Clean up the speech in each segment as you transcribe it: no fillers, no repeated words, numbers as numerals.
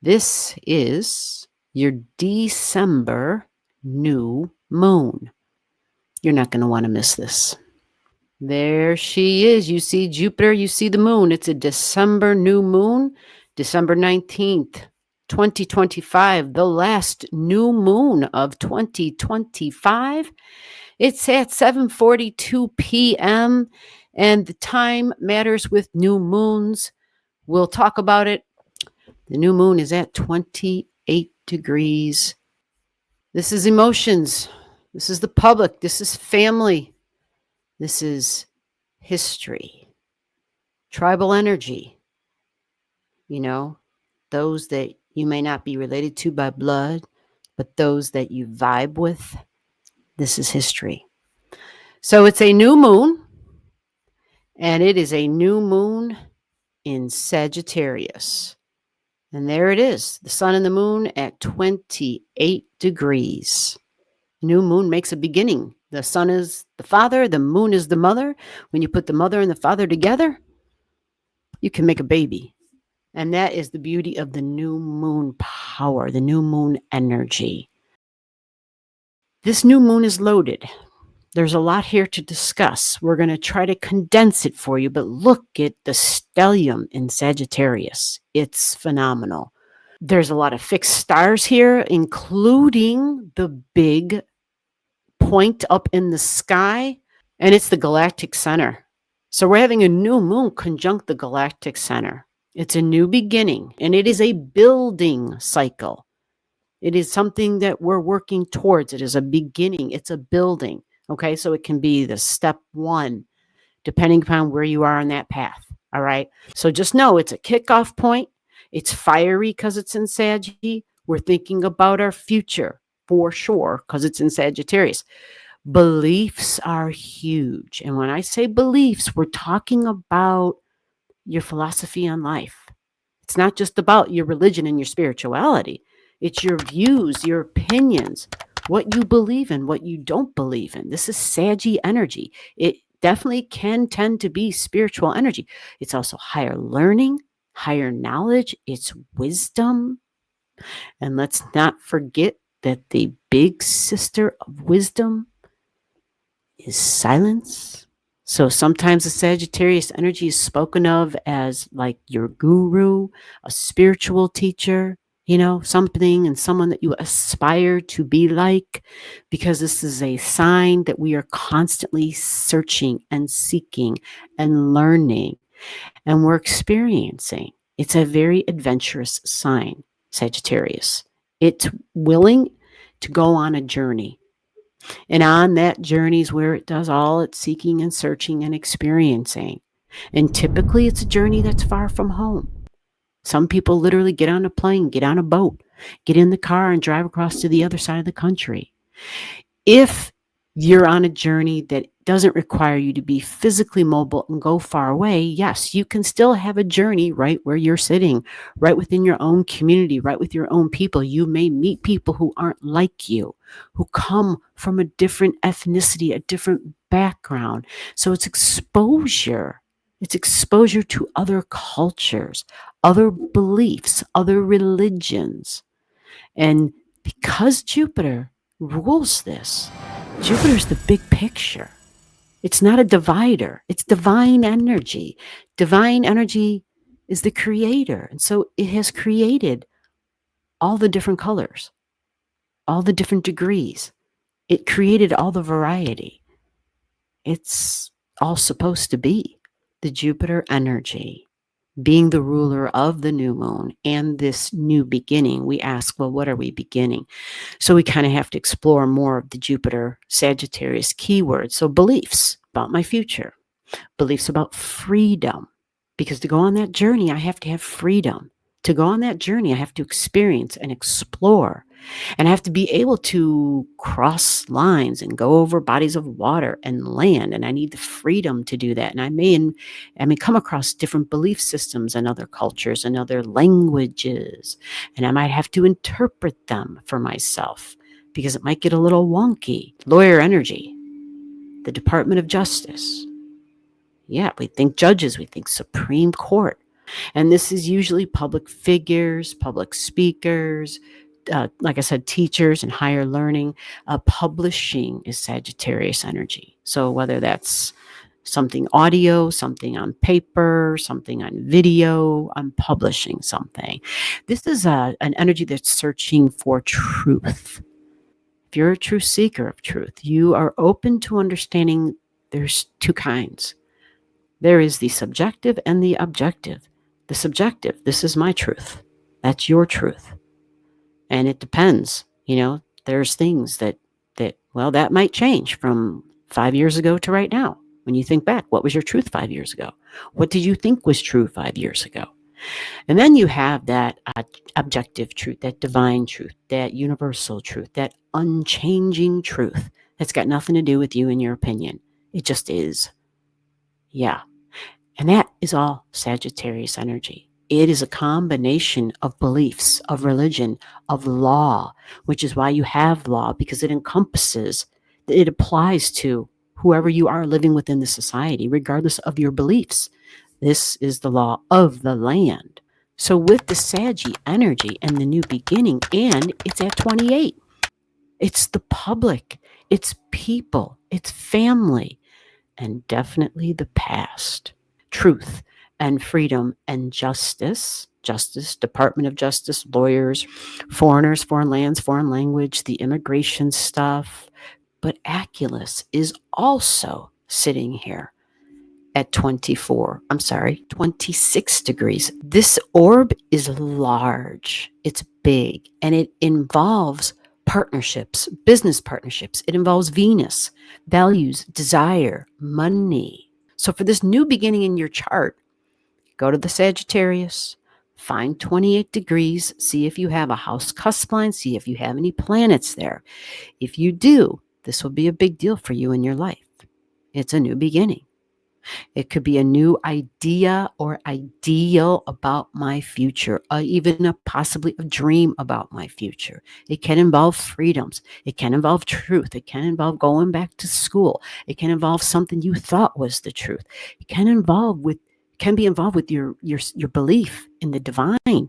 This is your December new moon. You're not going to want to miss this. There she is. You see Jupiter, you see the moon. It's a December new moon, December 19th, 2025, the last new moon of 2025. It's at 7:42 p.m. and the time matters with new moons. We'll talk about it. The new moon is at 28 degrees. This is emotions. This is the public. This is family. This is history, tribal energy. You know, those that you may not be related to by blood, but those that you vibe with. This is history. So it's a new moon, and it is a new moon in Sagittarius. And there it is, the sun and the moon at 28 degrees. New moon makes a beginning. The sun is the father, the moon is the mother. When you put the mother and the father together, you can make a baby. And that is the beauty of the new moon power, the new moon energy. This new moon is loaded. There's a lot here to discuss. We're going to try to condense it for you, but look at the stellium in Sagittarius. It's phenomenal. There's a lot of fixed stars here, including the big point up in the sky, and it's the galactic center. So we're having a new moon conjunct the galactic center. It's a new beginning, and it is a building cycle. It is something that we're working towards. It is a beginning. It's a building. Okay, so it can be the step one, depending upon where you are on that path. All right, so just know it's a kickoff point. It's fiery because it's in Saggy. We're thinking about our future for sure because it's in Sagittarius. Beliefs are huge. And when I say beliefs, we're talking about your philosophy on life. It's not just about your religion and your spirituality. It's your views, your opinions, what you believe in, what you don't believe in. This is Saggy energy. It definitely can tend to be spiritual energy. It's also higher learning, higher knowledge. It's wisdom. And let's not forget that the big sister of wisdom is silence. So sometimes the Sagittarius energy is spoken of as like your guru, a spiritual teacher, something and someone that you aspire to be like, because this is a sign that we are constantly searching and seeking and learning, and we're experiencing. It's a very adventurous sign, Sagittarius. It's willing to go on a journey. And on that journey is where it does all its seeking and searching and experiencing. And typically it's a journey that's far from home. Some people literally get on a plane, get on a boat, get in the car and drive across to the other side of the country. If you're on a journey that doesn't require you to be physically mobile and go far away, yes, you can still have a journey right where you're sitting, right within your own community, right with your own people. You may meet people who aren't like you, who come from a different ethnicity, a different background. So it's exposure. It's exposure to other cultures, other beliefs, other religions. And because Jupiter rules this, Jupiter's the big picture. It's not a divider. It's divine energy. Divine energy is the creator. And so it has created all the different colors, all the different degrees. It created all the variety. It's all supposed to be the Jupiter energy. Being the ruler of the new moon and this new beginning, we ask, well, what are we beginning? So we kind of have to explore more of the Jupiter Sagittarius keywords. So beliefs about my future, beliefs about freedom, because to go on that journey, I have to have freedom. To go on that journey, I have to experience and explore. And I have to be able to cross lines and go over bodies of water and land. And I need the freedom to do that. And I may come across different belief systems and other cultures and other languages. And I might have to interpret them for myself because it might get a little wonky. Lawyer energy, the Department of Justice. Yeah, we think judges, we think Supreme Court. And this is usually public figures, public speakers, like I said, teachers and higher learning. Publishing is Sagittarius energy. So whether that's something audio, something on paper, something on video, I'm publishing something. This is an energy that's searching for truth. If you're a true seeker of truth, you are open to understanding there's two kinds. There is the subjective and the objective. The subjective, this is my truth. That's your truth. And it depends. There's things that that might change from 5 years ago to right now. When you think back, what was your truth 5 years ago? What did you think was true 5 years ago? And then you have that objective truth, that divine truth, that universal truth, that unchanging truth that's got nothing to do with you and your opinion. It just is. Yeah. And that is all Sagittarius energy. It is a combination of beliefs, of religion, of law, which is why you have law, because it applies to whoever you are living within the society, regardless of your beliefs. This is the law of the land. So with the Saggy energy and the new beginning, and it's at 28, it's the public, it's people, it's family, and definitely the past. Truth and freedom and justice, Department of Justice, lawyers, foreigners, foreign lands, foreign language, the immigration stuff. But Aculeus is also sitting here at 26 degrees. This orb is large, it's big, and it involves partnerships, business partnerships. It involves Venus, values, desire, money. So for this new beginning in your chart, go to the Sagittarius, find 28 degrees, see if you have a house cusp line, see if you have any planets there. If you do, this will be a big deal for you in your life. It's a new beginning. It could be a new idea or ideal about my future, even possibly a dream about my future. It can involve freedoms. It can involve truth. It can involve going back to school. It can involve something you thought was the truth. It can be involved with your belief in the divine,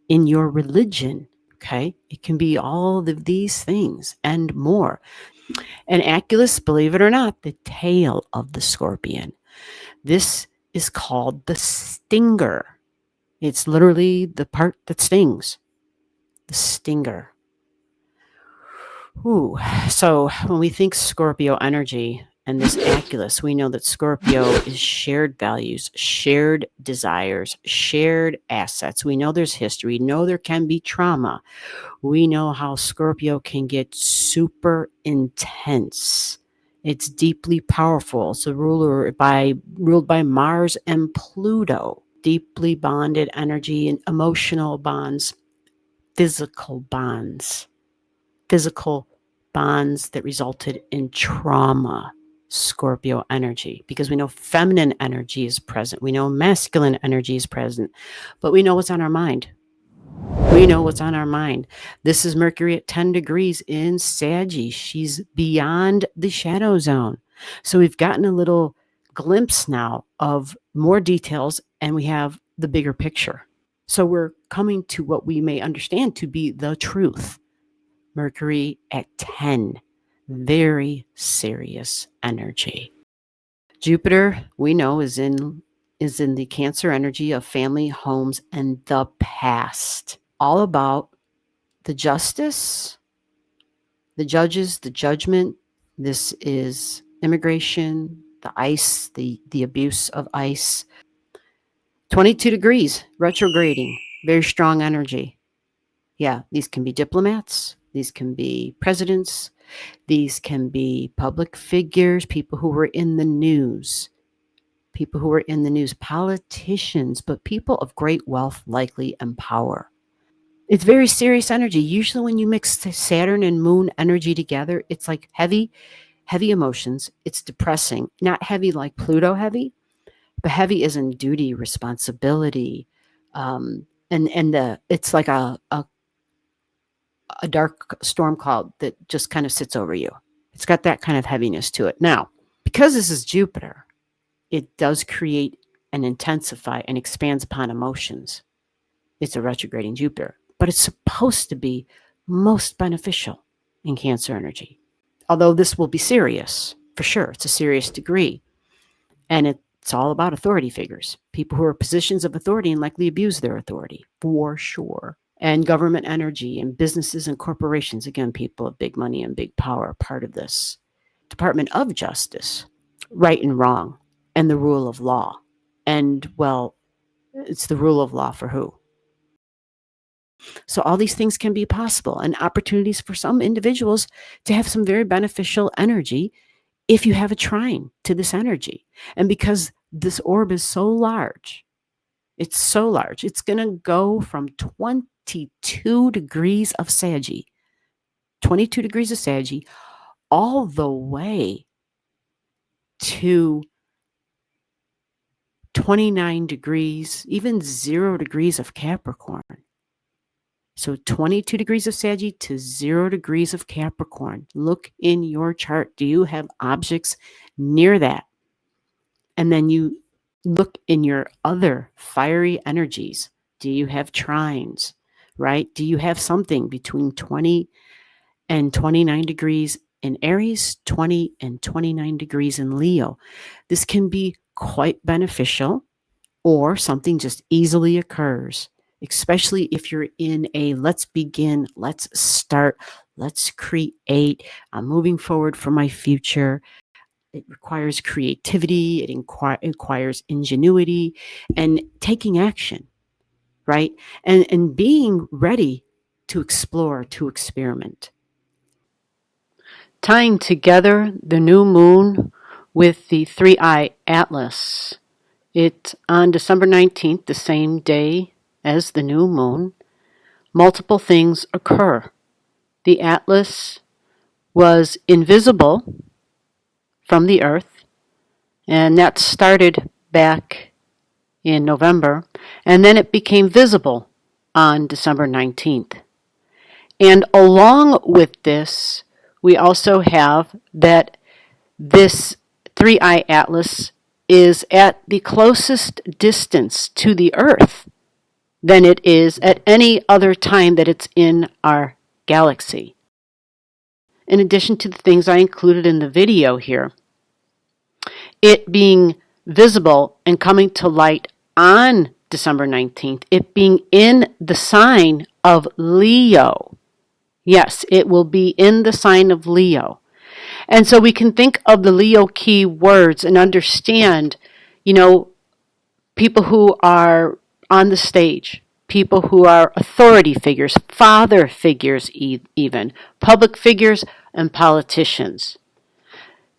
in your religion. Okay, it can be all of these things and more. And Aculeus, believe it or not, the tail of the scorpion. This is called the stinger. It's literally the part that stings. The stinger. Ooh. So when we think Scorpio energy and this Aculeus, we know that Scorpio is shared values, shared desires, shared assets. We know there's history. We know there can be trauma. We know how Scorpio can get super intense. It's deeply powerful. It's ruled by Mars and Pluto. Deeply bonded energy and emotional bonds, physical bonds that resulted in trauma. Scorpio energy, because we know feminine energy is present. We know masculine energy is present, but we know what's on our mind. We know what's on our mind. This is Mercury at 10 degrees in Saggy. She's beyond the shadow zone. So we've gotten a little glimpse now of more details, and we have the bigger picture. So we're coming to what we may understand to be the truth. Mercury at 10. Very serious energy. Jupiter, we know, is in the Cancer energy of family, homes, and the past. All about the justice, the judges, the judgment. This is immigration, the ICE, the abuse of ICE. 22 degrees, retrograding, very strong energy. Yeah, these can be diplomats, these can be presidents, these can be public figures, people who were in the news, politicians, but people of great wealth, likely, and power. It's very serious energy. Usually when you mix Saturn and Moon energy together, it's like heavy emotions. It's depressing. Not heavy like Pluto heavy, but heavy as in duty, responsibility. It's like a dark storm cloud that just kind of sits over you. It's got that kind of heaviness to it. Now, because this is Jupiter, it does create and intensify and expands upon emotions. It's a retrograding Jupiter, but it's supposed to be most beneficial in Cancer energy. Although this will be serious, for sure. It's a serious degree. And it's all about authority figures, people who are positions of authority and likely abuse their authority, for sure. And government energy and businesses and corporations, again, people of big money and big power are part of this. Department of Justice, right and wrong, and the rule of law. And, well, it's the rule of law for who? So all these things can be possible, and opportunities for some individuals to have some very beneficial energy if you have a trine to this energy. And because this orb is so large, it's going to go from 22 degrees of Saggy, 22 degrees of Saggy, all the way to 29 degrees, even 0 degrees of Capricorn. So 22 degrees of Saggy to 0 degrees of Capricorn. Look in your chart. Do you have objects near that? And then you look in your other fiery energies. Do you have trines, right? Do you have something between 20 and 29 degrees in Aries, 20 and 29 degrees in Leo? This can be quite beneficial, or something just easily occurs, especially if you're in a let's begin, let's start, let's create, I'm moving forward for my future. It requires creativity, it requires ingenuity and taking action, right? And being ready to explore, to experiment. Tying together the new moon with the 3i Atlas. It's on December 19th, the same day as the new moon. Multiple things occur. The Atlas was invisible from the Earth, and that started back in November, and then it became visible on December 19th. And along with this, we also have that this 3i Atlas is at the closest distance to the Earth than it is at any other time that it's in our galaxy. In addition to the things I included in the video here, it being visible and coming to light on December 19th, it being in the sign of Leo. Yes, it will be in the sign of Leo. And so we can think of the Leo key words and understand, people who are on the stage, people who are authority figures, father figures even, public figures and politicians.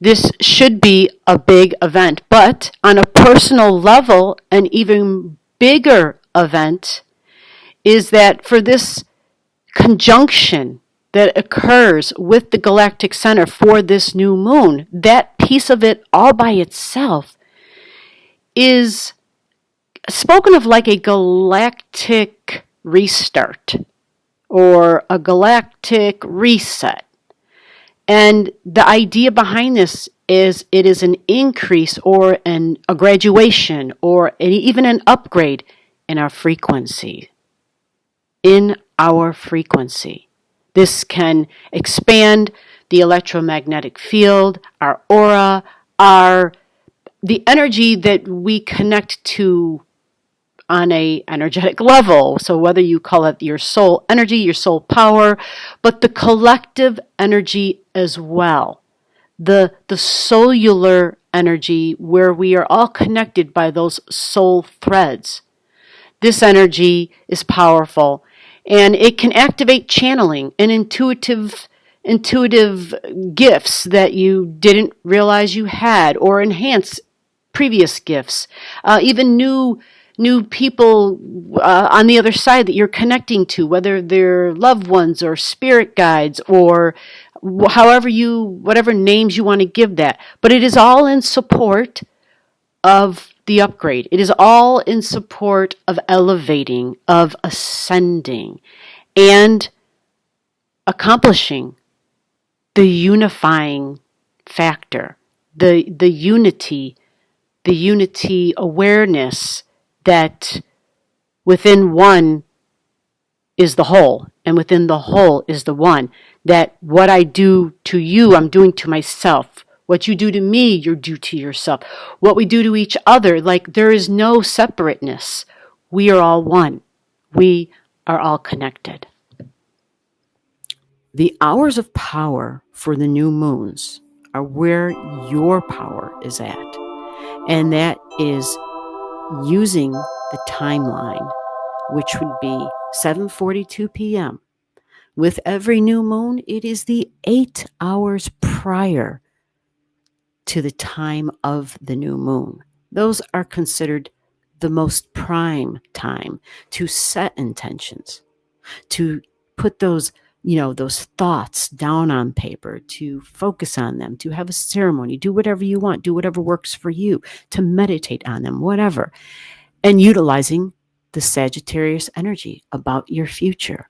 This should be a big event, but on a personal level, an even bigger event is that for this conjunction that occurs with the galactic center for this new moon, that piece of it all by itself is spoken of like a galactic restart or a galactic reset. And the idea behind this is it is an increase or a graduation or even an upgrade in our frequency. In our frequency. This can expand the electromagnetic field, our aura, the energy that we connect to on a energetic level. So whether you call it your soul energy, your soul power, but the collective energy as well. The cellular energy where we are all connected by those soul threads. This energy is powerful, and it can activate channeling and intuitive gifts that you didn't realize you had, or enhance previous gifts. Even new people on the other side that you're connecting to, whether they're loved ones or spirit guides or whatever names you want to give that. But it is all in support of the upgrade. It is all in support of elevating, of ascending, and accomplishing the unifying factor, the unity the unity awareness that within one is the whole, and within the whole is the one. That what I do to you, I'm doing to myself. What you do to me, you're due to yourself. What we do to each other, like there is no separateness. We are all one. We are all connected. The hours of power for the new moons are where your power is at. And that is using the timeline, which would be 7:42 p.m. With every new moon, it is the 8 hours prior to the time of the new moon. Those are considered the most prime time to set intentions, to put those those thoughts down on paper, to focus on them, to have a ceremony, do whatever you want, do whatever works for you, to meditate on them, whatever, and utilizing the Sagittarius energy about your future.